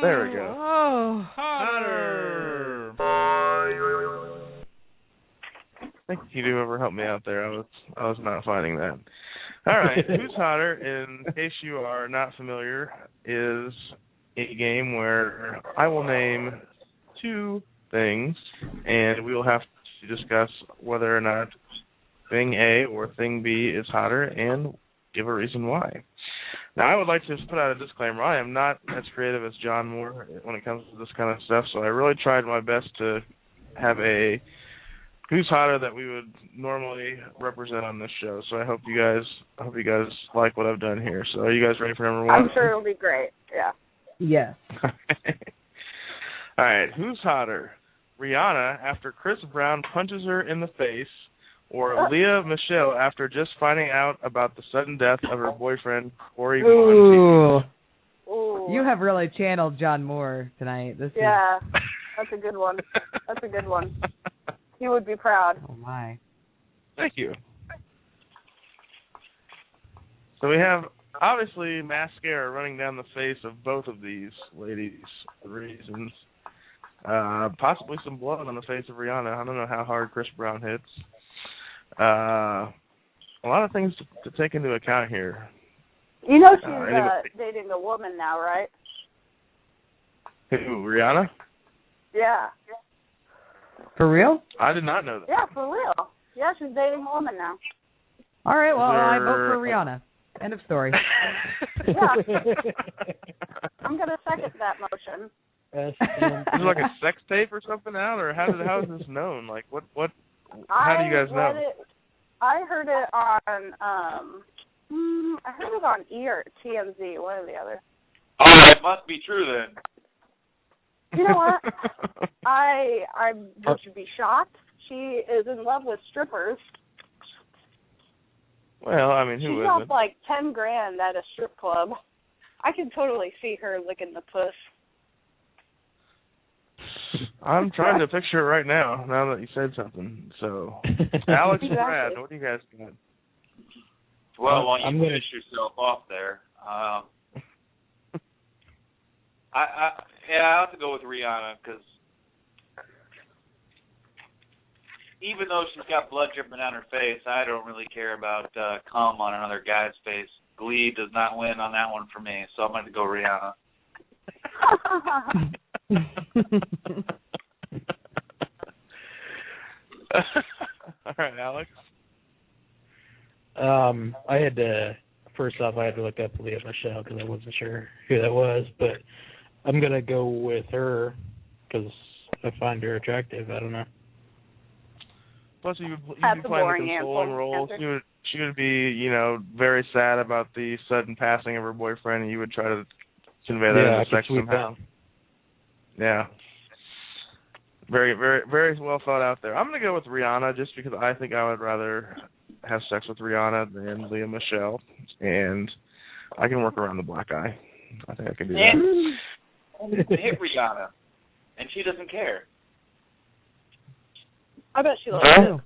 There we go. Oh, hotter. Thank you to whoever helped me out there. I was not finding that. All right, Who's Hotter, in case you are not familiar, is a game where I will name two things, and we will have to discuss whether or not thing A or thing B is hotter and give a reason why. Now, I would like to just put out a disclaimer. I am not as creative as John Moore when it comes to this kind of stuff, so I really tried my best to have a Who's Hotter that we would normally represent on this show. So I hope you guys like what I've done here. So are you guys ready for number one? I'm sure it'll be great. Yeah. Yes. All right. Who's hotter? Rihanna after Chris Brown punches her in the face, or Lea Michele after just finding out about the sudden death of her boyfriend, Corey Ooh. Ooh. You have really channeled John Moore tonight. That's a good one. That's a good one. He would be proud. Oh, my. Thank you. So we have, obviously, mascara running down the face of both of these ladies for reasons. Possibly some blood on the face of Rihanna. I don't know how hard Chris Brown hits. A lot of things to take into account here. You know she's dating a woman now, right? Who, Rihanna? Yeah. For real? I did not know that. Yeah, for real. Yeah, she's dating a woman now. All right, well, I vote for Rihanna. End of story. Yeah. I'm going to second that motion. Is it like a sex tape or something out, or how is this known? Like, what? How do you guys know? I heard it on E or TMZ, one or the other. Oh, it must be true then. You know what? I would you be shocked? She is in love with strippers. Well, I mean, who isn't? She's up like $10,000 at a strip club. I can totally see her licking the puss. I'm trying to picture it right now that you said something. So, Alex and Brad, what do you guys got? Well, while you finish yourself off there, I have to go with Rihanna because even though she's got blood dripping down her face, I don't really care about cum on another guy's face. Glee does not win on that one for me, so I'm going to go Rihanna. All right, Alex. First off, I had to look up Lea Michele because I wasn't sure who that was, but I'm going to go with her because I find her attractive. I don't know. Plus, you'd be playing the consoling role. She would be, very sad about the sudden passing of her boyfriend, and you would try to convey that in the sex somehow. Yeah. Very, very, very well thought out there. I'm going to go with Rihanna just because I think I would rather have sex with Rihanna than Lea Michele, and I can work around the black eye. I think I can do that. Hit Rihanna, and she doesn't care. I bet she loves it.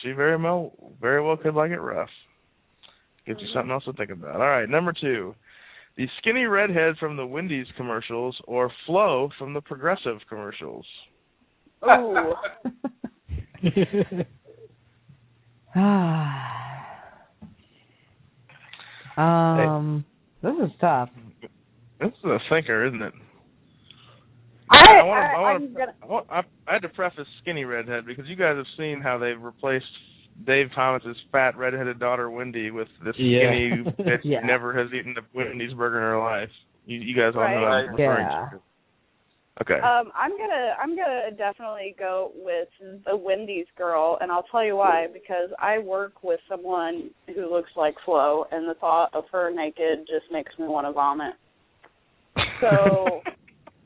She very well could like it rough. Gives you something else to think about. All right, number 2. The Skinny Redhead from the Wendy's commercials or Flo from the Progressive commercials? Oh. This is tough. This is a thinker, isn't it? I had to preface Skinny Redhead because you guys have seen how they've replaced Dave Thomas's fat redheaded daughter Wendy with this skinny bitch who never has eaten a Wendy's burger in her life. You guys all know what I'm referring to. Okay. I'm gonna definitely go with the Wendy's girl, and I'll tell you why. Because I work with someone who looks like Flo, and the thought of her naked just makes me want to vomit. So,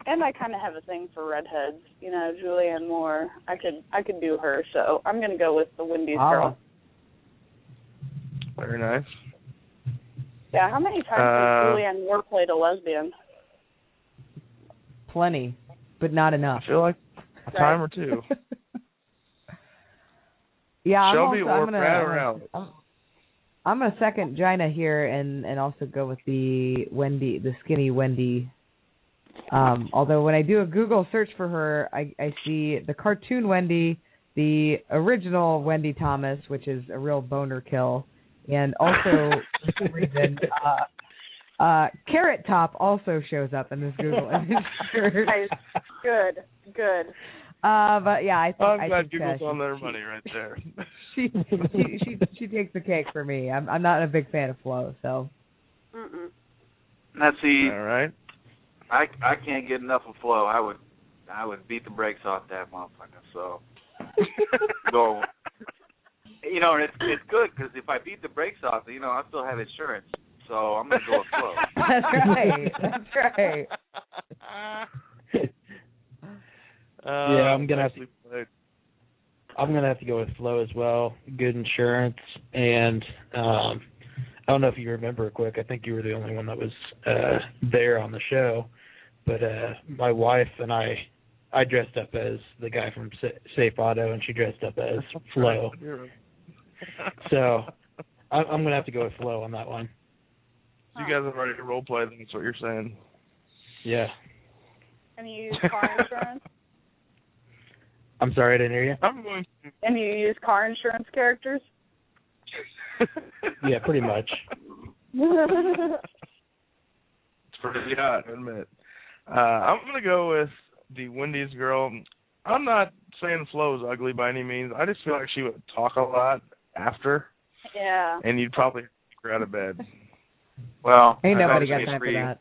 and I kind of have a thing for redheads. Julianne Moore. I could do her. So I'm gonna go with the Wendy's girl. Very nice. Yeah. How many times has Julianne Moore played a lesbian? Plenty, but not enough. I feel like a time or two. Yeah, Shelby or Brad or Alex? I'm going to second Gina here and also go with the Skinny Wendy Although when I do a Google search for her, I see the cartoon Wendy, the original Wendy Thomas, which is a real boner kill, and also for some reason Carrot Top also shows up in this Google image search. Nice. Good. But yeah, I think I'm glad Google's on their money right there. she takes the cake for me. I'm not a big fan of Flo, so. Now see, all right. I can't get enough of Flo. I would beat the brakes off that motherfucker. So go. You know, and it's good because if I beat the brakes off, you know, I still have insurance. So I'm gonna go with Flo. That's right. Yeah, I'm gonna have to go with Flo as well. Good insurance, and I don't know if you remember quick. I think you were the only one that was there on the show, but my wife and I dressed up as the guy from Safe Auto, and she dressed up as Flo. So I'm gonna have to go with Flo on that one. You guys have already role played. That's what you're saying. Yeah. And you use car insurance? I'm sorry, I didn't hear you. I'm going to. And you use car insurance characters? Yeah, pretty much. It's pretty hot, I admit. I'm going to go with the Wendy's girl. I'm not saying Flo's ugly by any means. I just feel like she would talk a lot after. Yeah. And you'd probably kick her out of bed. Well, ain't nobody got time for that.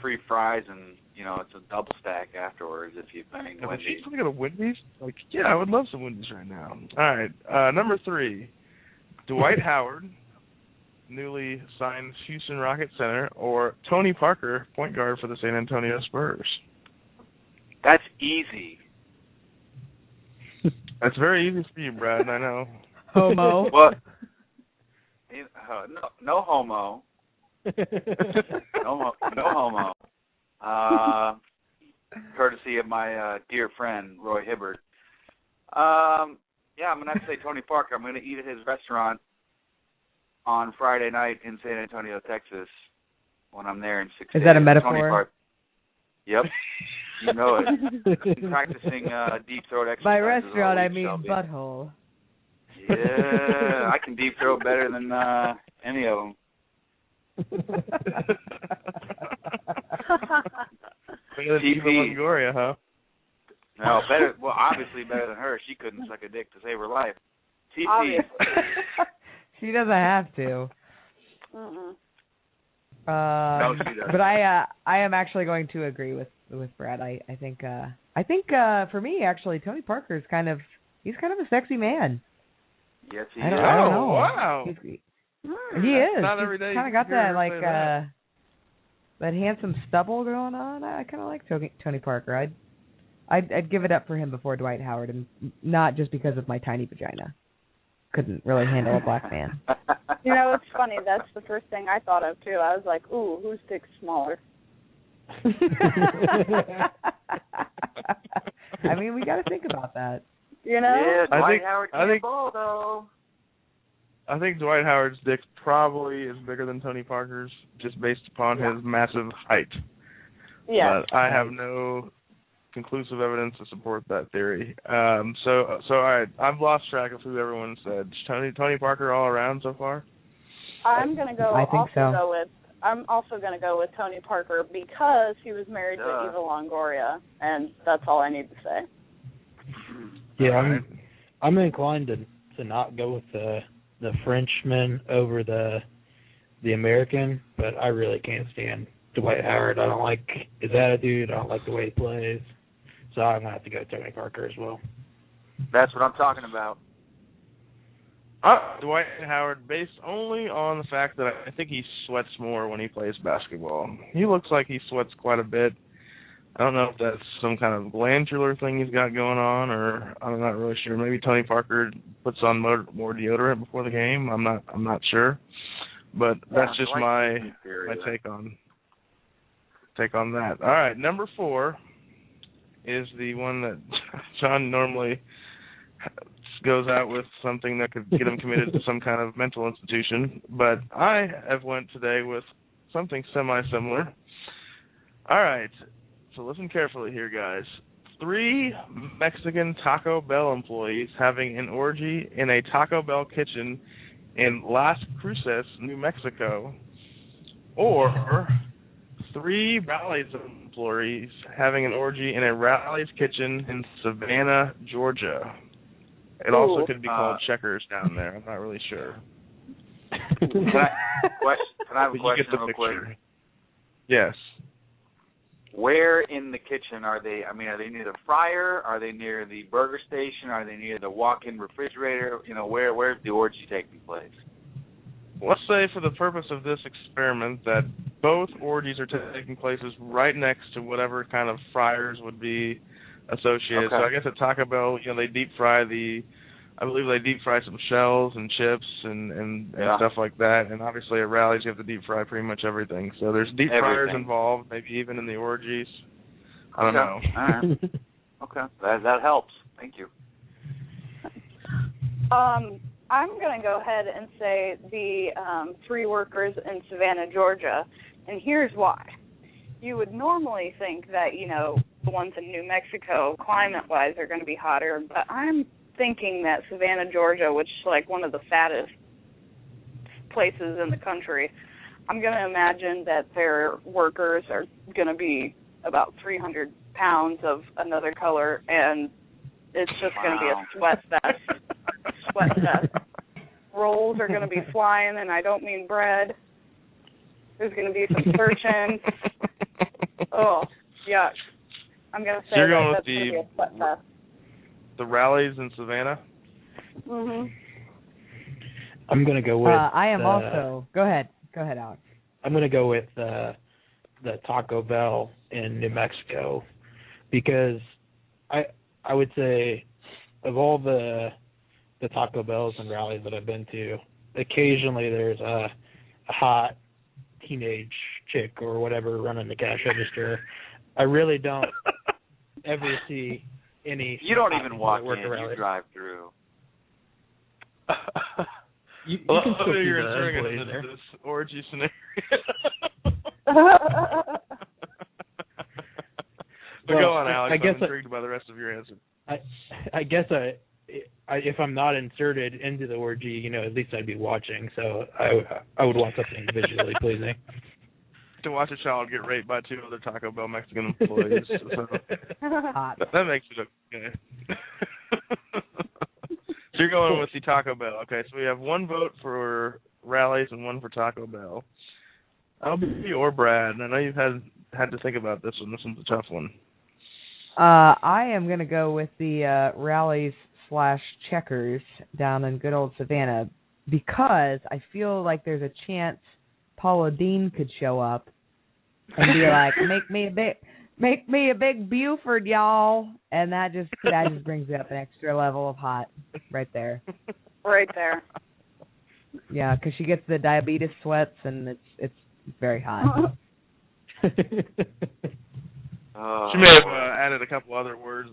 Free fries and, you know, it's a double stack afterwards if you bang If Wendy's. she's going to go to Wendy's, like, yeah, I would love some Wendy's right now. All right, number 3, Dwight Howard, newly signed Houston Rockets center, or Tony Parker, point guard for the San Antonio Spurs. That's easy. That's very easy for you, Brad, I know. Homo. Well, no homo. No homo. Courtesy of my dear friend, Roy Hibbert. Yeah, I'm going to have to say Tony Parker. I'm going to eat at his restaurant on Friday night in San Antonio, Texas, when I'm there in 6 days. Is that a metaphor? Tony Parker. Yep. You know it. I'm practicing deep throat exercises. By restaurant, I mean Shelby. butthole. Yeah, I can deep throat better than any of them. Eva Longoria, huh? No, better. Well, obviously better than her. She couldn't suck a dick to save her life. TP. She doesn't have to. Mm-mm. No, she doesn't. But I am actually going to agree with Brad. I think for me actually Tony Parker is kind of a sexy man. Yes, he I is. don't know. Wow. He is. Not every day. He's kind of got that that handsome stubble going on. I kind of like Tony Parker. I'd give it up for him before Dwight Howard, and not just because of my tiny vagina. Couldn't really handle a black man. You know, it's funny. That's the first thing I thought of, too. I was like, ooh, whose dick's smaller? I mean, we got to think about that. You know? Yeah, Dwight Howard can't ball, though. I think Dwight Howard's dick probably is bigger than Tony Parker's, just based upon his massive height. Yeah. But I have no conclusive evidence to support that theory. So all right, I've lost track of who everyone said. Tony Parker all around so far? I'm going to go I think so. I'm also going to go with Tony Parker because he was married to Eva Longoria, and that's all I need to say. Yeah, I'm inclined to not go with the Frenchman over the American, but I really can't stand Dwight Howard. I don't like his attitude. I don't like the way he plays. So I'm going to have to go Tony Parker as well. That's what I'm talking about. Dwight Howard, based only on the fact that I think he sweats more when he plays basketball. He looks like he sweats quite a bit. I don't know if that's some kind of glandular thing he's got going on, or I'm not really sure. Maybe Tony Parker puts on more deodorant before the game. I'm not sure, but that's just my take on that. All right, number 4 is the one that John normally goes out with, something that could get him committed to some kind of mental institution, but I have went today with something semi-similar. All right, So listen carefully here, guys. 3 Mexican Taco Bell employees having an orgy in a Taco Bell kitchen in Las Cruces, New Mexico, or 3 Rally's employees having an orgy in a Rally's kitchen in Savannah, Georgia. It also could be called Checkers down there. I'm not really sure. Can I have a question real quick? Yes. Where in the kitchen are they? I mean, are they near the fryer? Are they near the burger station? Are they near the walk-in refrigerator? You know, where's the orgy taking place? Let's say for the purpose of this experiment that both orgies are taking places right next to whatever kind of fryers would be associated. Okay. So I guess at Taco Bell, you know, they deep fry some shells and chips and stuff like that. And obviously at Rally's you have to deep fry pretty much everything. So there's deep fryers involved, maybe even in the orgies. I don't know. All right. Okay. That helps. Thank you. I'm going to go ahead and say the 3 workers in Savannah, Georgia, and here's why. You would normally think that, you know, the ones in New Mexico, climate-wise, are going to be hotter, but I'm thinking that Savannah, Georgia, which is like one of the fattest places in the country, I'm going to imagine that their workers are going to be about 300 pounds of another color, and it's just going to be a sweat fest. Sweat fest. Rolls are going to be flying, and I don't mean bread. There's going to be some searching. Oh, yuck. I'm going to say that's going to be a sweat fest. The Rallies in Savannah? Mm-hmm. I'm going to go with... I am also... Go ahead, Alex. I'm going to go with the Taco Bell in New Mexico because I would say of all the Taco Bells and Rallies that I've been to, occasionally there's a hot teenage chick or whatever running the cash register. I really don't ever see any. You don't even walk in, you drive through. You can still see you're the entering employees there. this orgy scenario. But go on, Alex. I'm intrigued by the rest of your answer. I guess if I'm not inserted into the orgy, you know, at least I'd be watching. So I would want something visually pleasing. To watch a child get raped by 2 other Taco Bell Mexican employees. So that makes it okay. So you're going with the Taco Bell. Okay, so we have 1 vote for Rallies and 1 for Taco Bell. I'll be you or Brad. I know you've had to think about this one. This one's a tough one. I am going to go with the Rallies/Checkers down in good old Savannah because I feel like there's a chance Paula Dean could show up and be like, make me a big Buford, y'all, and that just brings it up an extra level of hot right there. Right there. Yeah, because she gets the diabetes sweats and it's very hot. She may have added a couple other words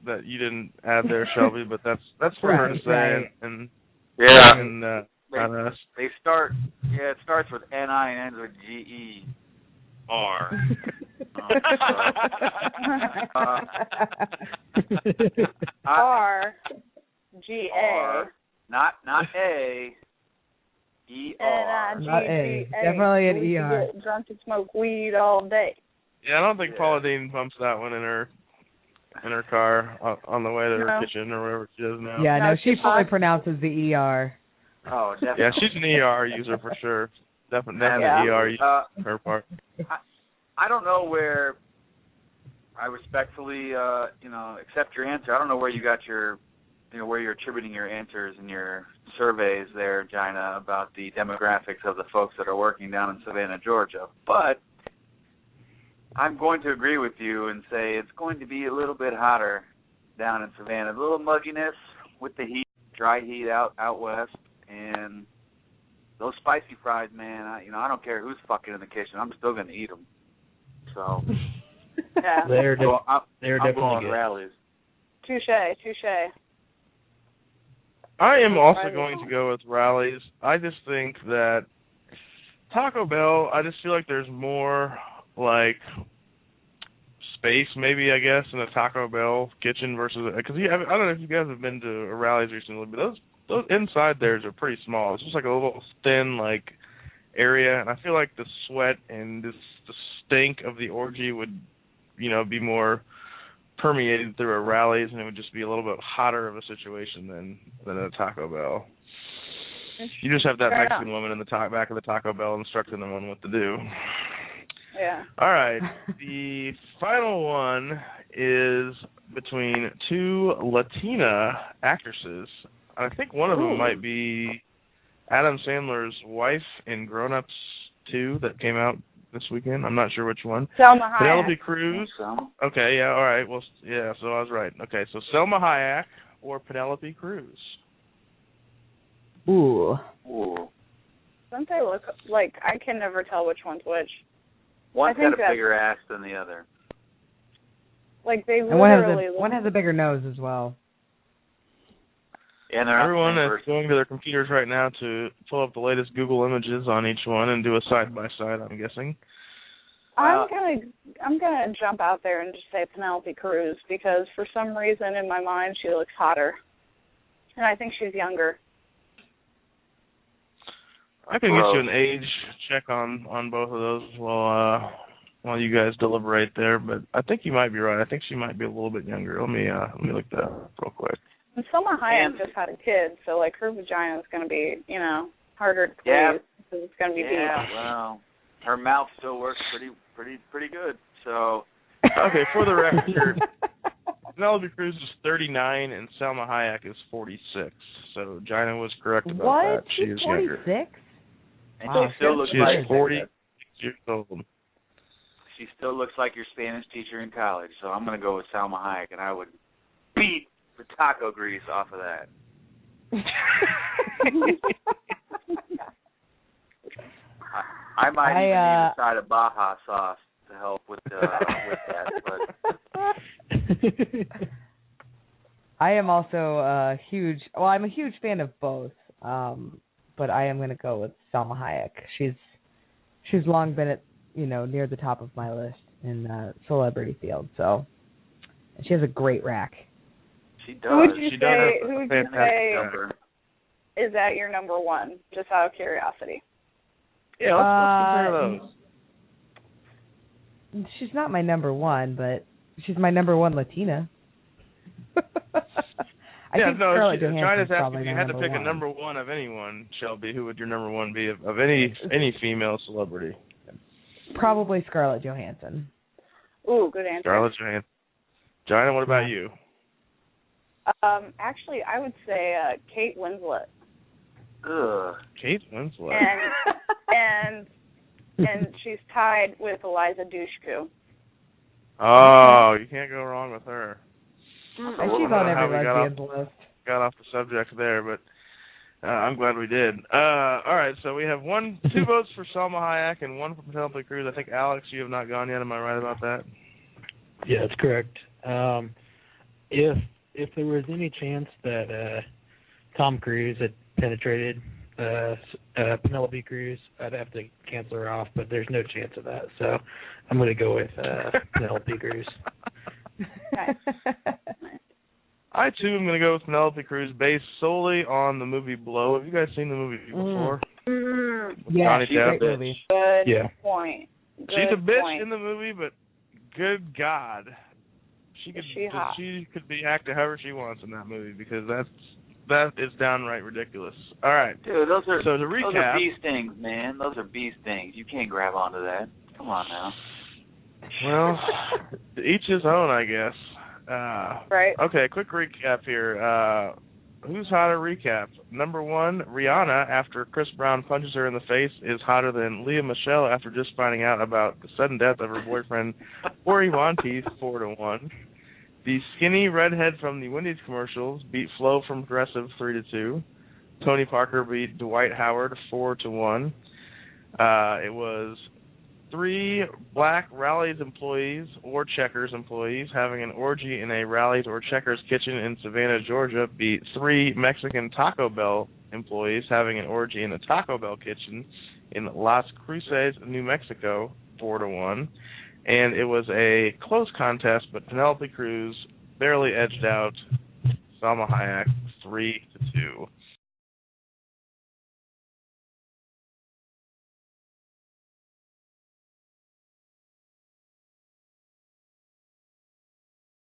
that you didn't add there, Shelby, but that's for her to say. Right. And yeah, and they start. Yeah, it starts with N-I and ends with G-E-R. R G-A. Not A. E-R. Not A. Definitely an E-R. Get drunk and smoke weed all day. Yeah, I don't think Paula Dean bumps that one in her car on the way to her kitchen or wherever she is now. Yeah, no, she fully pronounces the ER. Oh, definitely. Yeah, she's an ER user for sure. Definitely ER user on her part. I don't know where. I respectfully, accept your answer. I don't know where you got your, where you're attributing your answers in your surveys there, Gina, about the demographics of the folks that are working down in Savannah, Georgia. But I'm going to agree with you and say it's going to be a little bit hotter down in Savannah. A little mugginess with the heat, dry heat out west, and those spicy fries, man. I don't care who's fucking in the kitchen. I'm still going to eat them. So yeah, they're I'm definitely going good. Rallies. Touche. I am also going to go with Rallies. I just think that Taco Bell, I just feel like there's more like space, maybe, I guess, in a Taco Bell kitchen versus because I don't know if you guys have been to O'Reilly's recently, but those inside theirs are pretty small. It's just like a little thin area, and I feel like the sweat and the stink of the orgy would, be more permeated through O'Reilly's, and it would just be a little bit hotter of a situation than a Taco Bell. You just have that Mexican woman in the back of the Taco Bell instructing them on what to do. Yeah. All right. The final one is between two Latina actresses. I think one of them might be Adam Sandler's wife in Grown Ups 2 that came out this weekend. I'm not sure which one. Salma Hayek. Penelope Cruz. Okay, yeah, all right. Well, yeah, so I was right. Okay, so Salma Hayek or Penelope Cruz. Ooh. Don't they look like, I can never tell which one's which. One's got a bigger ass than the other. Like they and one has a bigger nose as well. And everyone is going to their computers right now to pull up the latest Google images on each one and do a side by side, I'm guessing. I'm gonna jump out there and just say Penelope Cruz because for some reason in my mind she looks hotter, and I think she's younger. I can get you an age check on both of those while you guys deliberate there, but I think you might be right. I think she might be a little bit younger. Let me look that up real quick. And Salma Hayek just had a kid, so like her vagina is going to be, harder to please because it's going to be deep. Yeah, well, her mouth still works pretty good. So okay, for the record, Penelope Cruz is 39 and Salma Hayek is 46. So Gina was correct about that. She is 46? younger. And she still looks like she's 46 years old. She still looks like your Spanish teacher in college. So I'm going to go with Salma Hayek, and I would beat the taco grease off of that. I might even need a side of Baja sauce to help with that. But I am also I'm a huge fan of both, but I am going to go with Salma Hayek. She's long been at near the top of my list in celebrity field, so she has a great rack. She does. Who would you say is that your number one? Just out of curiosity. Yeah, let's compare those. She's not my number one, but she's my number one Latina. China's asking if you had to pick a number one of anyone, Shelby, who would your number one be of any female celebrity? Probably Scarlett Johansson. Ooh, good answer. Scarlett Johansson. Gina, what about you? Actually, I would say Kate Winslet. Ugh. Kate Winslet. And she's tied with Eliza Dushku. Oh, you can't go wrong with her. And she's on every lesbian's list. Got off the subject there, but I'm glad we did. All right, so we have 2 votes for Salma Hayek and 1 for Penelope Cruz. I think, Alex, you have not gone yet. Am I right about that? Yeah, that's correct. If there was any chance that Tom Cruise had penetrated Penelope Cruz, I'd have to cancel her off, but there's no chance of that. So I'm going to go with Penelope Cruz. I, too, am going to go with Penelope Cruz based solely on the movie Blow. Have you guys seen the movie before? Yeah, she's a great movie. Good point. She's a bitch in the movie, but good God. She could be acting however she wants in that movie because that is downright ridiculous. All right. Dude, those are recap, bee stings, man. Those are bee stings. You can't grab onto that. Come on now. Well, to each his own, I guess. Right. Okay, quick recap here. Who's hotter recap? Number 1, Rihanna, after Chris Brown punches her in the face, is hotter than Lea Michele after just finding out about the sudden death of her boyfriend, Corey Monteith, 4-1. The Skinny Redhead from the Wendy's commercials beat Flo from Progressive 3-2. Tony Parker beat Dwight Howard 4-1. It was 3 black Rally's employees or Checkers employees having an orgy in a Rally's or Checkers kitchen in Savannah, Georgia beat 3 Mexican Taco Bell employees having an orgy in a Taco Bell kitchen in Las Cruces, New Mexico, 4-1. and it was a close contest, but Penelope Cruz barely edged out Salma Hayek 3-2.